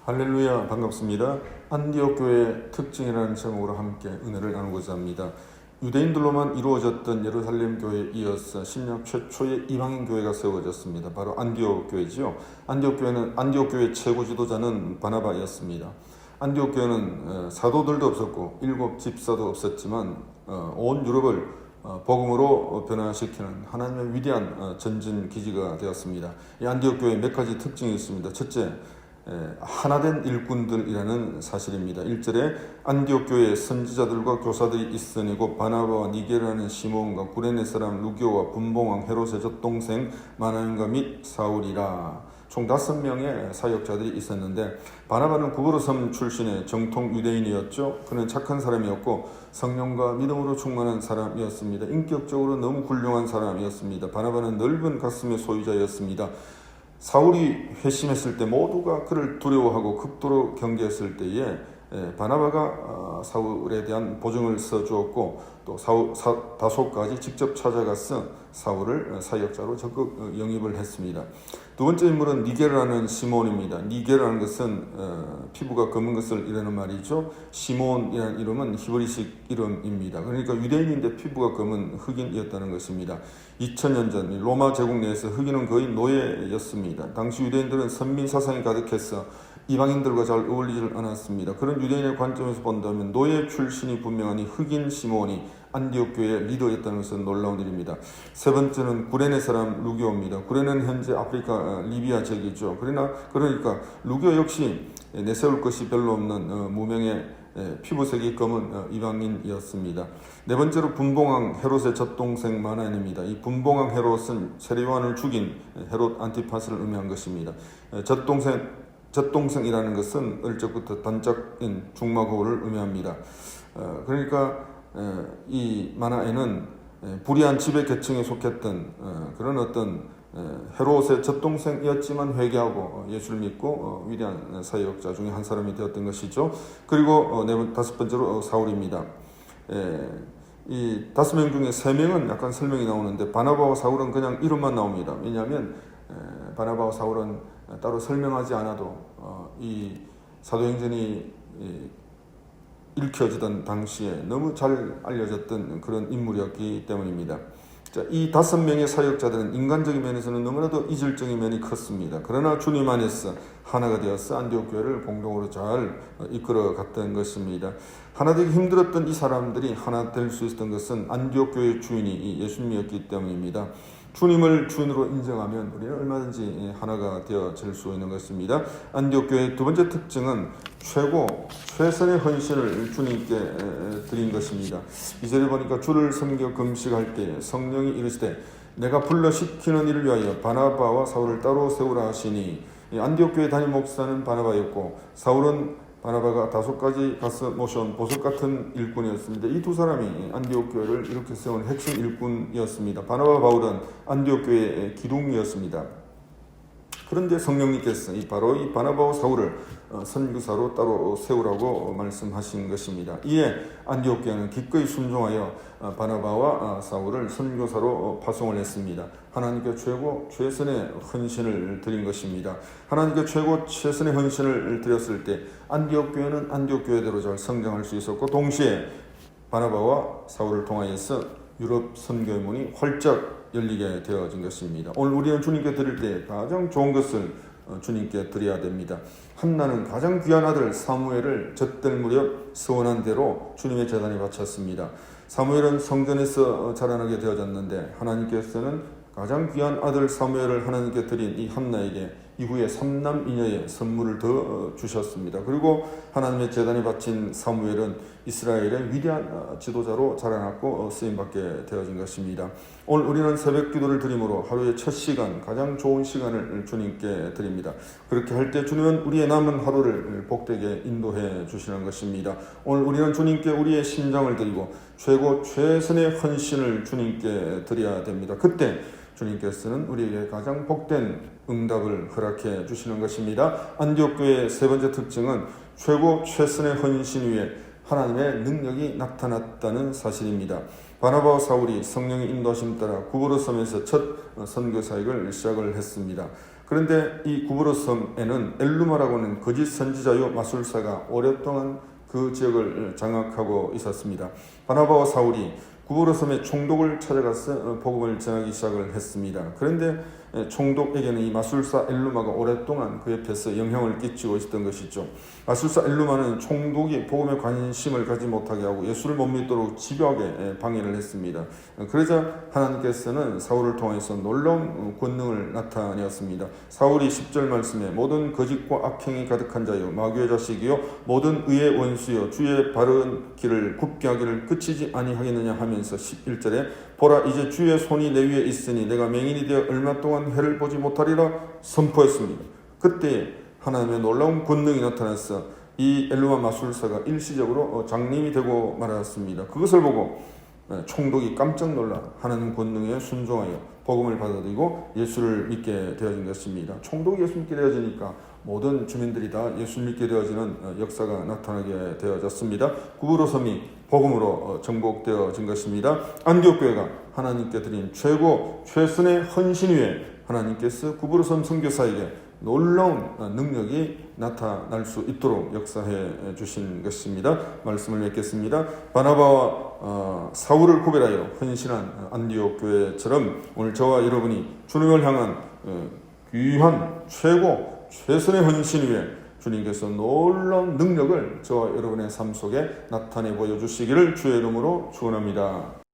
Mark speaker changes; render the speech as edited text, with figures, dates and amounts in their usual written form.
Speaker 1: 할렐루야, 반갑습니다. 안디옥 교회의 특징이라는 제목으로 함께 은혜를 나누고자 합니다. 유대인들로만 이루어졌던 예루살렘 교회에 이어서 신약 최초의 이방인 교회가 세워졌습니다. 바로 안디옥 교회지요. 안디옥 교회의 최고 지도자는 바나바였습니다. 안디옥 교회는 사도들도 없었고 7 집사도 없었지만 온 유럽을 복음으로 변화시키는 하나님의 위대한 전진 기지가 되었습니다. 이 안디옥 교회에 몇 가지 특징이 있습니다. 첫째, 하나된 일꾼들이라는 사실입니다. 1절에 안디옥 교회에 선지자들과 교사들이 있으니 곧 바나바와 니게라는 시몬과 구레네 사람 루교와 분봉왕 헤롯의 젖동생 마나연과 및 사울이라. 총 5명의 사역자들이 있었는데, 바나바는 구브로 섬 출신의 정통 유대인이었죠. 그는 착한 사람이었고 성령과 믿음으로 충만한 사람이었습니다. 인격적으로 너무 훌륭한 사람이었습니다. 바나바는 넓은 가슴의 소유자였습니다. 사울이 회심했을 때 모두가 그를 두려워하고 극도로 경계했을 때에 바나바가 사울에 대한 보증을 써주었고, 또 다소까지 직접 찾아가서 사울을 사역자로 적극 영입을 했습니다. 두 번째 인물은 니게라는 시몬입니다. 니게라는 것은 피부가 검은 것을 이르는 말이죠. 시몬이라는 이름은 히브리식 이름입니다. 그러니까 유대인인데 피부가 검은 흑인이었다는 것입니다. 2000년 전 로마 제국 내에서 흑인은 거의 노예였습니다. 당시 유대인들은 선민 사상이 가득해서 이방인들과 잘 어울리질 않았습니다. 그런 유대인의 관점에서 본다면 노예 출신이 분명하니 흑인 시몬이 안디옥 교회의 리더였다는 것은 놀라운 일입니다. 세 번째는 구레네 사람 루교입니다. 구레네는 현재 아프리카 리비아 지역이죠. 그러니까 루교 역시 내세울 것이 별로 없는 무명의 피부색이 검은 이방인이었습니다. 네 번째로 분봉왕 헤롯의 젖동생 마나연입니다. 이 분봉왕 헤롯은 세례요한을 죽인 헤롯 안티파스를 의미한 것입니다. 젖동생이라는 것은 어릴 적부터 단짝인 중마고를 의미합니다. 그러니까 이 마나연은 불의한 지배 계층에 속했던 그런 어떤 헤롯의 젖동생이었지만 회개하고 예수를 믿고 위대한 사역자 중에 한 사람이 되었던 것이죠. 그리고 다섯 번째로 사울입니다. 이 5명 중에 3명은 약간 설명이 나오는데 바나바와 사울은 그냥 이름만 나옵니다. 왜냐하면 바나바와 사울은 따로 설명하지 않아도 이 사도행전이 읽혀지던 당시에 너무 잘 알려졌던 그런 인물이었기 때문입니다. 자, 이 5명의 사역자들은 인간적인 면에서는 너무나도 이질적인 면이 컸습니다. 그러나 주님 안에서 하나가 되어서 안디옥 교회를 공동으로 잘 이끌어 갔던 것입니다. 하나 되기 힘들었던 이 사람들이 하나 될 수 있었던 것은 안디옥 교회의 주인이 예수님이었기 때문입니다. 주님을 주인으로 인정하면 우리는 얼마든지 하나가 되어질 수 있는 것입니다. 안디옥 교회의 두 번째 특징은 최선의 헌신을 주님께 드린 것입니다. 2절에 보니까 주를 섬겨 금식할 때 성령이 이르시되 내가 불러 시키는 일을 위하여 바나바와 사울을 따로 세우라 하시니, 안디옥 교회 담임 목사는 바나바였고 사울은 바나바가 다소까지 가서 모셔온 보석 같은 일꾼이었습니다. 이 두 사람이 안디옥 교회를 이렇게 세운 핵심 일꾼이었습니다. 바나바 바울은 안디옥 교회의 기둥이었습니다. 그런데 성령님께서 바로 이 바나바와 사울을 선교사로 따로 세우라고 말씀하신 것입니다. 이에 안디옥 교회는 기꺼이 순종하여 바나바와 사울을 선교사로 파송을 했습니다. 하나님께 최선의 헌신을 드린 것입니다. 하나님께 최선의 헌신을 드렸을 때 안디옥 교회는 안디옥 교회대로 잘 성장할 수 있었고, 동시에 바나바와 사울을 통하여서 유럽 선교의 문이 활짝 열리게 되어진 것입니다. 오늘 우리는 주님께 드릴 때 가장 좋은 것을 주님께 드려야 됩니다. 한나는 가장 귀한 아들 사무엘을 젖될 무렵 서원한 대로 주님의 제단에 바쳤습니다. 사무엘은 성전에서 자라나게 되어졌는데 하나님께서는 가장 귀한 아들 사무엘을 하나님께 드린 이 한나에게 이후에 3남 2녀의 선물을 더 주셨습니다. 그리고 하나님의 제단에 바친 사무엘은 이스라엘의 위대한 지도자로 자라났고 쓰임받게 되어진 것입니다. 오늘 우리는 새벽 기도를 드림으로 하루의 첫 시간, 가장 좋은 시간을 주님께 드립니다. 그렇게 할 때 주님은 우리의 남은 하루를 복되게 인도해 주시는 것입니다. 오늘 우리는 주님께 우리의 심장을 드리고 최선의 헌신을 주님께 드려야 됩니다. 그때 주님께서는 우리에게 가장 복된 응답을 허락해 주시는 것입니다. 안디옥 교회의 세 번째 특징은 최선의 헌신 위에 하나님의 능력이 나타났다는 사실입니다. 바나바와 사울이 성령의 인도하심 따라 구브로 섬에서 첫 선교 사역을 시작을 했습니다. 그런데 이 구브로 섬에는 엘루마라고 하는 거짓 선지자요 마술사가 오랫동안 그 지역을 장악하고 있었습니다. 바나바와 사울이 구브로 섬의 총독을 찾아가서 복음을 전하기 시작을 했습니다. 그런데 총독에게는 이 마술사 엘루마가 오랫동안 그 옆에서 영향을 끼치고 있었던 것이죠. 마술사 엘루마는 총독이 복음에 관심을 가지 못하게 하고 예수를 못 믿도록 집요하게 방해를 했습니다. 그러자 하나님께서는 사울을 통해서 놀라운 권능을 나타내었습니다. 사울이 10절 말씀에 모든 거짓과 악행이 가득한 자요 마귀의 자식이요 모든 의의 원수요 주의 바른 길을 굽게 하기를 그치지 아니하겠느냐 하면서 11절에 보라 이제 주의 손이 내 위에 있으니 내가 맹인이 되어 얼마 동안 해를 보지 못하리라 선포했습니다. 그때 하나님의 놀라운 권능이 나타나서 이 엘루마 마술사가 일시적으로 장님이 되고 말았습니다. 그것을 보고 총독이 깜짝 놀라 하나님 권능에 순종하여 복음을 받아들이고 예수를 믿게 되어진 것입니다. 총독이 예수 믿게 되어지니까 모든 주민들이 다 예수 믿게 되어지는 역사가 나타나게 되어졌습니다. 구브로 섬이 복음으로 정복되어진 것입니다. 안디옥 교회가 하나님께 드린 최고 최선의 헌신 위에 하나님께서 구브로 섬 선교사에게 놀라운 능력이 나타날 수 있도록 역사해 주신 것입니다. 말씀을 맺겠습니다. 바나바와 사울을 구별하여 헌신한 안디옥 교회처럼 오늘 저와 여러분이 주님을 향한 귀한 최고 최선의 헌신 위에 주님께서 놀라운 능력을 저와 여러분의 삶 속에 나타내 보여주시기를 주의 이름으로 축원합니다.